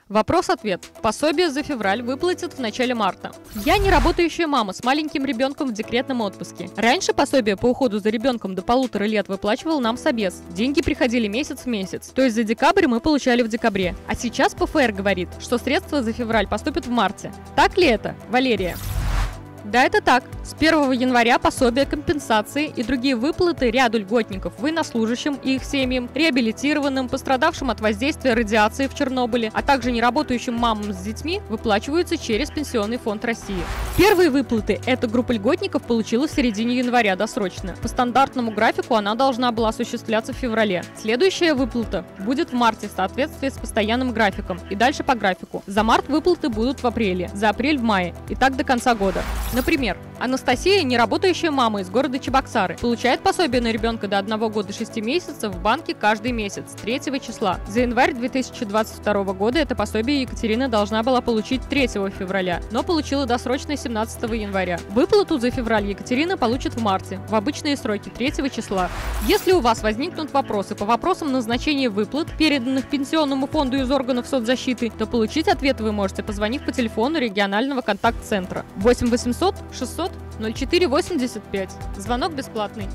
Вопрос-ответ. Пособие за февраль выплатят в начале марта. Я не работающая мама с маленьким ребенком в декретном отпуске. Раньше пособие по уходу за ребенком до 1,5 лет выплачивал нам собес. Деньги приходили месяц в месяц. То есть за декабрь мы получали в декабре. А сейчас ПФР говорит, что средства за февраль поступят в марте. Так ли это, Валерия? Да, это так. С 1 января пособия, компенсации и другие выплаты ряду льготников, военнослужащим и их семьям, реабилитированным, пострадавшим от воздействия радиации в Чернобыле, а также неработающим мамам с детьми выплачиваются через Пенсионный фонд России. Первые выплаты эта группа льготников получила в середине января досрочно. По стандартному графику она должна была осуществляться в феврале. Следующая выплата будет в марте в соответствии с постоянным графиком и дальше по графику. За март выплаты будут в апреле, за апрель в мае и так до конца года. Например, Анастасия, неработающая мама из города Чебоксары, получает пособие на ребенка до 1 года 6 месяцев в банке каждый месяц, 3 числа. За январь 2022 года это пособие Екатерина должна была получить 3 февраля, но получила досрочно 17 января. Выплату за февраль Екатерина получит в марте, в обычные сроки, 3 числа. Если у вас возникнут вопросы по вопросам назначения выплат, переданных Пенсионному фонду из органов соцзащиты, то получить ответы вы можете, позвонив по телефону регионального контакт-центра 8 800 600 04 85. Звонок бесплатный.